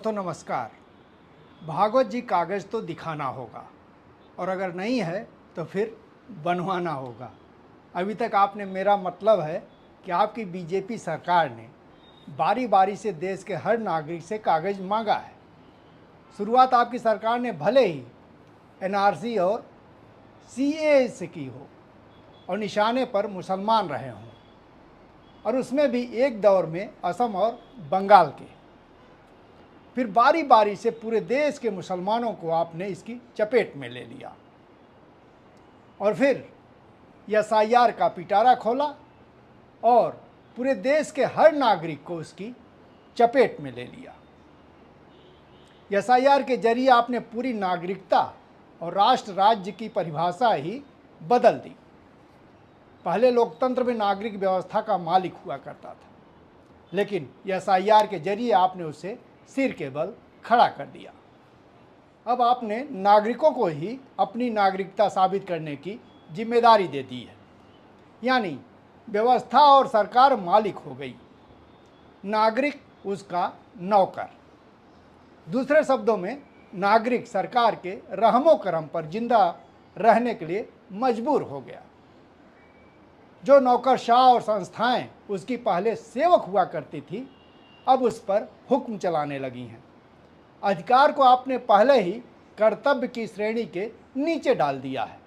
दोस्तों नमस्कार। भागवत जी कागज़ तो दिखाना होगा और अगर नहीं है तो फिर बनवाना होगा। अभी तक आपने मेरा मतलब है कि आपकी बीजेपी सरकार ने बारी बारी से देश के हर नागरिक से कागज़ मांगा है। शुरुआत आपकी सरकार ने भले ही एनआरसी और सीएए से की हो और निशाने पर मुसलमान रहे हों, और उसमें भी एक दौर में असम और बंगाल के। फिर बारी बारी से पूरे देश के मुसलमानों को आपने इसकी चपेट में ले लिया और फिर एसआईआर का पिटारा खोला और पूरे देश के हर नागरिक को उसकी चपेट में ले लिया। एसआईआर के जरिए आपने पूरी नागरिकता और राष्ट्र राज्य की परिभाषा ही बदल दी। पहले लोकतंत्र में नागरिक व्यवस्था का मालिक हुआ करता था, लेकिन एसआईआर के जरिए आपने उसे सिर के बल खड़ा कर दिया। अब आपने नागरिकों को ही अपनी नागरिकता साबित करने की जिम्मेदारी दे दी है, यानी व्यवस्था और सरकार मालिक हो गई, नागरिक उसका नौकर। दूसरे शब्दों में, नागरिक सरकार के रहमो करम पर जिंदा रहने के लिए मजबूर हो गया। जो नौकरशाह और संस्थाएं उसकी पहले सेवक हुआ करती थी, अब उस पर हुक्म चलाने लगी हैं। अधिकार को आपने पहले ही कर्तव्य की श्रेणी के नीचे डाल दिया है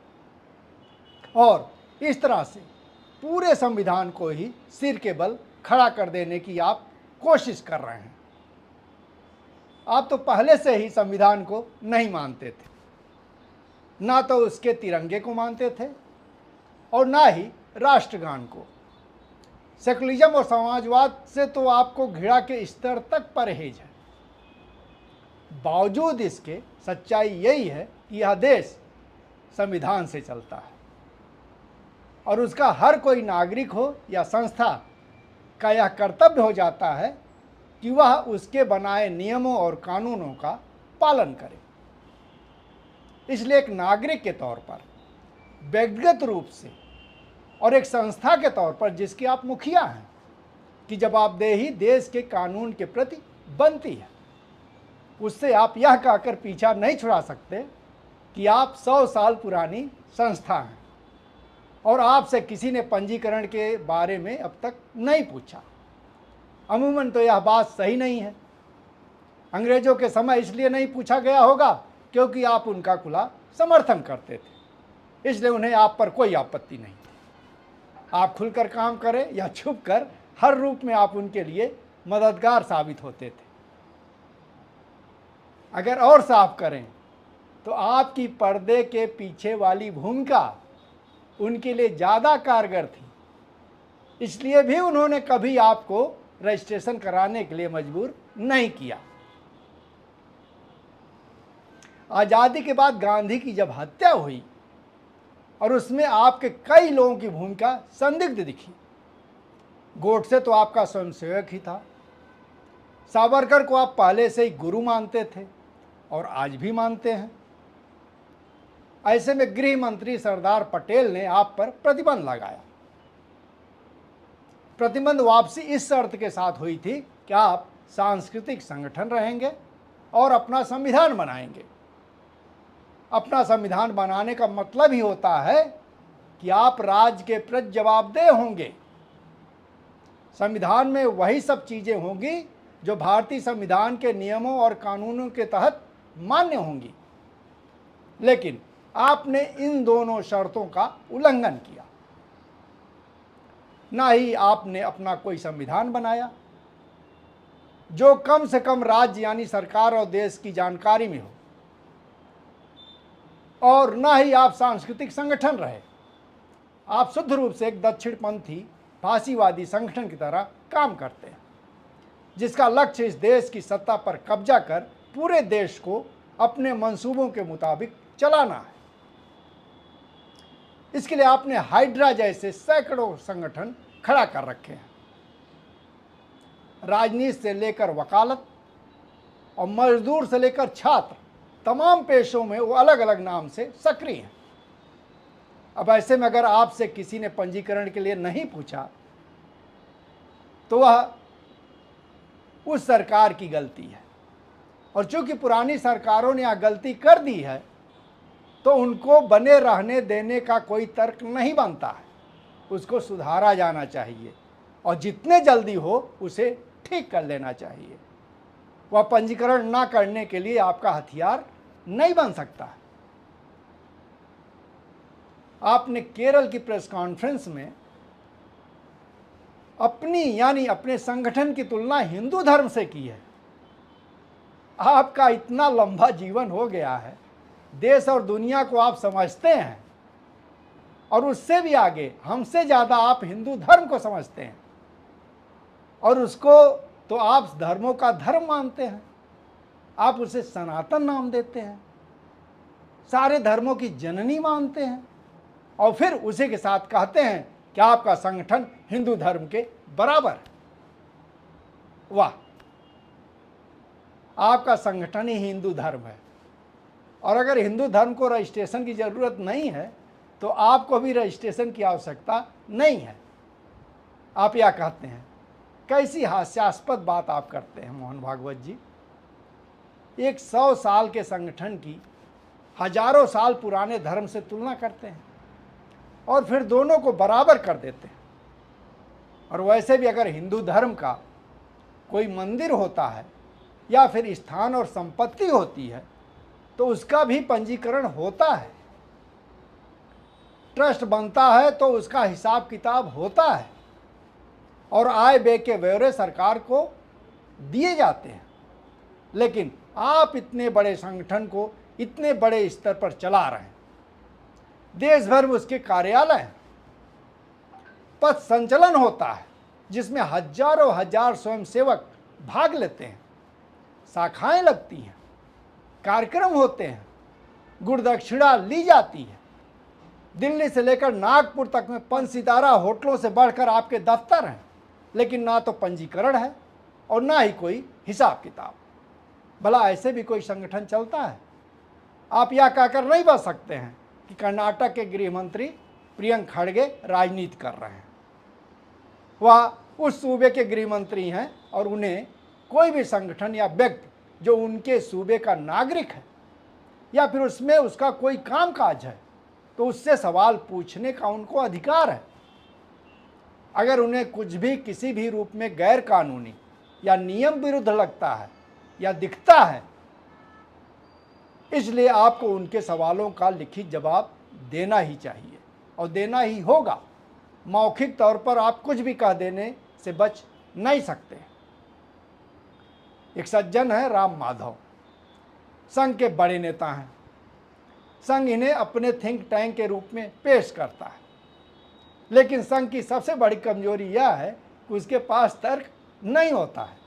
और इस तरह से पूरे संविधान को ही सिर के बल खड़ा कर देने की आप कोशिश कर रहे हैं। आप तो पहले से ही संविधान को नहीं मानते थे, ना तो उसके तिरंगे को मानते थे और ना ही राष्ट्रगान को। सेकुलरिज्म और समाजवाद से तो आपको घृणा के स्तर तक परहेज है। बावजूद इसके सच्चाई यही है कि यह देश संविधान से चलता है और उसका हर कोई नागरिक हो या संस्था का यह कर्तव्य हो जाता है कि वह उसके बनाए नियमों और कानूनों का पालन करे। इसलिए एक नागरिक के तौर पर, व्यक्तिगत रूप से और एक संस्था के तौर पर जिसके आप मुखिया हैं, कि जवाबदेही देश के कानून के प्रति बनती है। उससे आप यह कहकर पीछा नहीं छुड़ा सकते कि आप 100 साल पुरानी संस्था हैं और आपसे किसी ने पंजीकरण के बारे में अब तक नहीं पूछा। अमूमन तो यह बात सही नहीं है। अंग्रेजों के समय इसलिए नहीं पूछा गया होगा क्योंकि आप उनका खुला समर्थन करते थे, इसलिए उन्हें आप पर कोई आपत्ति नहीं। आप खुलकर काम करें या छुप कर, हर रूप में आप उनके लिए मददगार साबित होते थे। अगर और साफ करें तो आपकी पर्दे के पीछे वाली भूमिका उनके लिए ज़्यादा कारगर थी, इसलिए भी उन्होंने कभी आपको रजिस्ट्रेशन कराने के लिए मजबूर नहीं किया। आज़ादी के बाद गांधी की जब हत्या हुई और उसमें आपके कई लोगों की भूमिका संदिग्ध दिखी। गोडसे तो आपका स्वयंसेवक ही था। सावरकर को आप पहले से ही गुरु मानते थे और आज भी मानते हैं। ऐसे में गृह मंत्री सरदार पटेल ने आप पर प्रतिबंध लगाया। प्रतिबंध वापसी इस शर्त के साथ हुई थी कि आप सांस्कृतिक संगठन रहेंगे और अपना संविधान बनाएंगे। अपना संविधान बनाने का मतलब ही होता है कि आप राज्य के प्रति जवाबदेह होंगे। संविधान में वही सब चीजें होंगी जो भारतीय संविधान के नियमों और कानूनों के तहत मान्य होंगी, लेकिन आपने इन दोनों शर्तों का उल्लंघन किया। ना ही आपने अपना कोई संविधान बनाया जो कम से कम राज्य यानी सरकार और देश की जानकारी में हो, और ना ही आप सांस्कृतिक संगठन रहे। आप शुद्ध रूप से एक दक्षिणपंथी फासीवादी संगठन की तरह काम करते हैं, जिसका लक्ष्य इस देश की सत्ता पर कब्जा कर पूरे देश को अपने मंसूबों के मुताबिक चलाना है। इसके लिए आपने हाइड्रा जैसे सैकड़ों संगठन खड़ा कर रखे हैं। राजनीति से लेकर वकालत और मजदूर से लेकर छात्र, तमाम पेशों में वो अलग अलग नाम से सक्रिय हैं। अब ऐसे में अगर आपसे किसी ने पंजीकरण के लिए नहीं पूछा तो वह उस सरकार की गलती है और चूंकि पुरानी सरकारों ने यह गलती कर दी है तो उनको बने रहने देने का कोई तर्क नहीं बनता है। उसको सुधारा जाना चाहिए और जितने जल्दी हो उसे ठीक कर लेना चाहिए। वह पंजीकरण ना करने के लिए आपका हथियार नहीं बन सकता है। आपने केरल की प्रेस कॉन्फ्रेंस में अपनी यानी अपने संगठन की तुलना हिंदू धर्म से की है। आपका इतना लंबा जीवन हो गया है, देश और दुनिया को आप समझते हैं और उससे भी आगे हमसे ज़्यादा आप हिंदू धर्म को समझते हैं और उसको तो आप धर्मों का धर्म मानते हैं। आप उसे सनातन नाम देते हैं, सारे धर्मों की जननी मानते हैं और फिर उसी के साथ कहते हैं कि आपका संगठन हिंदू धर्म के बराबर है। वाह, आपका संगठन ही हिंदू धर्म है और अगर हिंदू धर्म को रजिस्ट्रेशन की ज़रूरत नहीं है तो आपको भी रजिस्ट्रेशन की आवश्यकता नहीं है। आप यह कहते हैं। कैसी हास्यास्पद बात आप करते हैं मोहन भागवत जी। एक 100 साल के संगठन की हजारों साल पुराने धर्म से तुलना करते हैं और फिर दोनों को बराबर कर देते हैं। और वैसे भी अगर हिंदू धर्म का कोई मंदिर होता है या फिर स्थान और संपत्ति होती है तो उसका भी पंजीकरण होता है। ट्रस्ट बनता है तो उसका हिसाब किताब होता है और आय व्यय के ब्यौरे सरकार को दिए जाते हैं। लेकिन आप इतने बड़े संगठन को इतने बड़े स्तर पर चला रहे हैं। देश भर में उसके कार्यालय हैं, पथ संचलन होता है जिसमें हजारों हजार स्वयंसेवक भाग लेते हैं, शाखाएं लगती हैं, कार्यक्रम होते हैं, गुरुदक्षिणा ली जाती है। दिल्ली से लेकर नागपुर तक में 5 सितारा होटलों से बढ़कर आपके दफ्तर हैं, लेकिन ना तो पंजीकरण है और ना ही कोई हिसाब किताब। भला ऐसे भी कोई संगठन चलता है? आप यह कहकर नहीं बच सकते हैं कि कर्नाटक के गृह मंत्री प्रियंक खड़गे राजनीति कर रहे हैं। वह उस सूबे के गृह मंत्री हैं और उन्हें कोई भी संगठन या व्यक्ति जो उनके सूबे का नागरिक है या फिर उसमें उसका कोई कामकाज है तो उससे सवाल पूछने का उनको अधिकार है। अगर उन्हें कुछ भी किसी भी रूप में गैर कानूनी या नियम विरुद्ध लगता है या दिखता है, इसलिए आपको उनके सवालों का लिखित जवाब देना ही चाहिए और देना ही होगा। मौखिक तौर पर आप कुछ भी कह देने से बच नहीं सकते। एक सज्जन है राम माधव, संघ के बड़े नेता हैं। संघ इन्हें अपने थिंक टैंक के रूप में पेश करता है, लेकिन संघ की सबसे बड़ी कमजोरी यह है कि उसके पास तर्क नहीं होता है।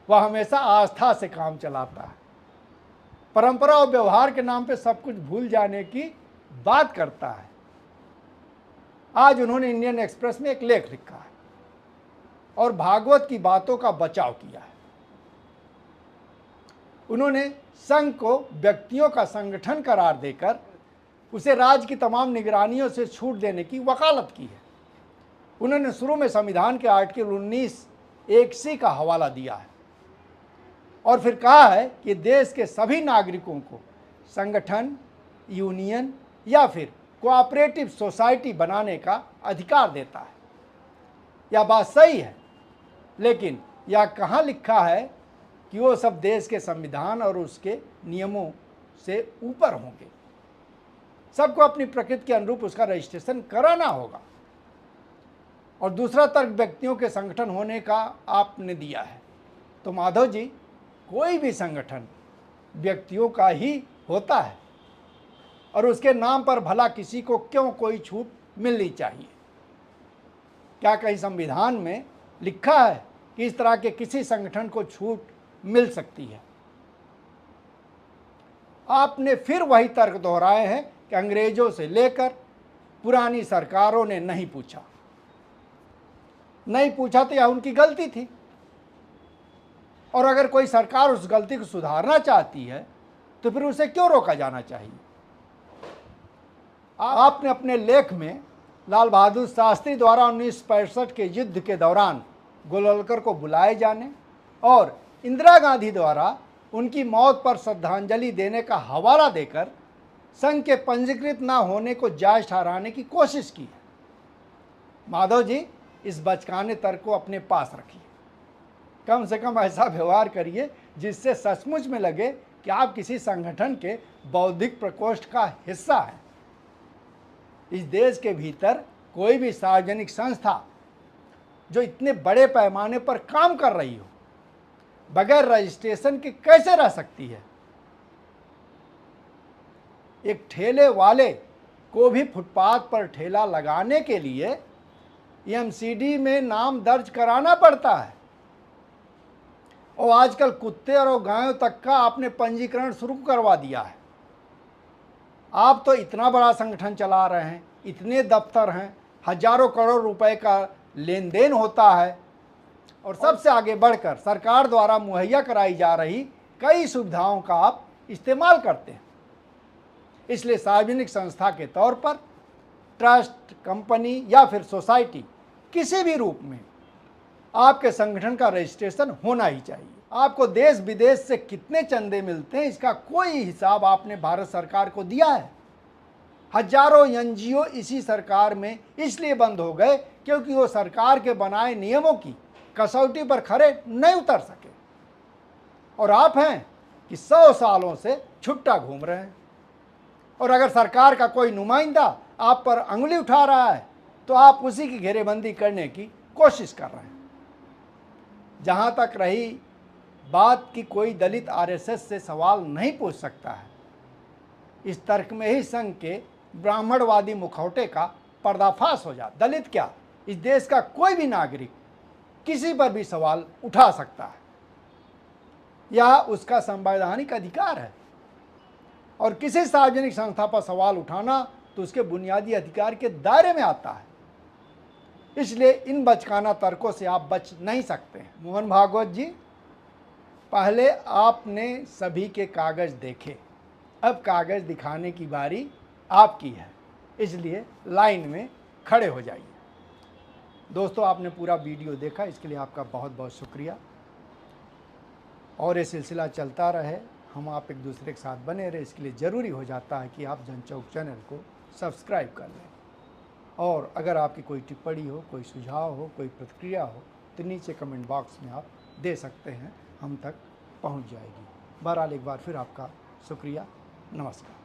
वह हमेशा आस्था से काम चलाता है, परंपरा और व्यवहार के नाम पे सब कुछ भूल जाने की बात करता है। आज उन्होंने इंडियन एक्सप्रेस में एक लेख लिखा है और भागवत की बातों का बचाव किया है। उन्होंने संघ को व्यक्तियों का संगठन करार देकर उसे राज्य की तमाम निगरानियों से छूट देने की वकालत की है। उन्होंने शुरू में संविधान के आर्टिकल 19(1)(c) का हवाला दिया है और फिर कहा है कि देश के सभी नागरिकों को संगठन, यूनियन या फिर कोऑपरेटिव सोसाइटी बनाने का अधिकार देता है। यह बात सही है, लेकिन यह कहाँ लिखा है कि वो सब देश के संविधान और उसके नियमों से ऊपर होंगे। सबको अपनी प्रकृति के अनुरूप उसका रजिस्ट्रेशन कराना होगा। और दूसरा तर्क व्यक्तियों के संगठन होने का आपने दिया है। तो माधव जी, कोई भी संगठन व्यक्तियों का ही होता है और उसके नाम पर भला किसी को क्यों कोई छूट मिलनी चाहिए? क्या कहीं संविधान में लिखा है कि इस तरह के किसी संगठन को छूट मिल सकती है? आपने फिर वही तर्क दोहराए हैं कि अंग्रेजों से लेकर पुरानी सरकारों ने नहीं पूछा तो यह उनकी गलती थी और अगर कोई सरकार उस गलती को सुधारना चाहती है तो फिर उसे क्यों रोका जाना चाहिए? आपने अपने लेख में लाल बहादुर शास्त्री द्वारा 1965 के युद्ध के दौरान गोलवलकर को बुलाए जाने और इंदिरा गांधी द्वारा उनकी मौत पर श्रद्धांजलि देने का हवाला देकर संघ के पंजीकृत न होने को जायज ठहराने की कोशिश की है। माधव जी, इस बचकाने तर्क को अपने पास रखिए। कम से कम ऐसा व्यवहार करिए जिससे सचमुच में लगे कि आप किसी संगठन के बौद्धिक प्रकोष्ठ का हिस्सा हैं। इस देश के भीतर कोई भी सार्वजनिक संस्था जो इतने बड़े पैमाने पर काम कर रही हो, बगैर रजिस्ट्रेशन के कैसे रह सकती है? एक ठेले वाले को भी फुटपाथ पर ठेला लगाने के लिए एमसीडी में नाम दर्ज कराना पड़ता है, और आजकल कुत्ते और गायों तक का आपने पंजीकरण शुरू करवा दिया है। आप तो इतना बड़ा संगठन चला रहे हैं, इतने दफ्तर हैं, हजारों करोड़ रुपए का लेन देन होता है, और सबसे आगे बढ़कर सरकार द्वारा मुहैया कराई जा रही कई सुविधाओं का आप इस्तेमाल करते हैं। इसलिए सार्वजनिक संस्था के तौर पर ट्रस्ट, कंपनी या फिर सोसाइटी, किसी भी रूप में आपके संगठन का रजिस्ट्रेशन होना ही चाहिए। आपको देश विदेश से कितने चंदे मिलते हैं, इसका कोई हिसाब आपने भारत सरकार को दिया है? हजारों एनजीओ इसी सरकार में इसलिए बंद हो गए क्योंकि वो सरकार के बनाए नियमों की कसौटी पर खरे नहीं उतर सके। और आप हैं कि 100 सालों से छुट्टा घूम रहे हैं, और अगर सरकार का कोई नुमाइंदा आप पर अंगुली उठा रहा है तो आप उसी की घेरेबंदी करने की कोशिश कर रहे हैं। जहां तक रही बात कि कोई दलित आरएसएस से सवाल नहीं पूछ सकता है, इस तर्क में ही संघ के ब्राह्मणवादी मुखौटे का पर्दाफाश हो जाता। दलित क्या, इस देश का कोई भी नागरिक किसी पर भी सवाल उठा सकता है, यह उसका संवैधानिक अधिकार है, और किसी सार्वजनिक संस्था पर सवाल उठाना तो उसके बुनियादी अधिकार के दायरे में आता है। इसलिए इन बचकाना तर्कों से आप बच नहीं सकते हैं। मोहन भागवत जी, पहले आपने सभी के कागज देखे, अब कागज दिखाने की बारी आपकी है, इसलिए लाइन में खड़े हो जाइए। दोस्तों, आपने पूरा वीडियो देखा, इसके लिए आपका बहुत बहुत शुक्रिया, और ये सिलसिला चलता रहे, हम आप एक दूसरे के साथ बने रहे। इसके लिए ज़रूरी हो जाता है कि आप जनचौक चैनल को सब्सक्राइब कर लें, और अगर आपकी कोई टिप्पणी हो, कोई सुझाव हो, कोई प्रतिक्रिया हो तो नीचे कमेंट बॉक्स में आप दे सकते हैं, हम तक पहुंच जाएगी। बहरहाल एक बार फिर आपका शुक्रिया, नमस्कार।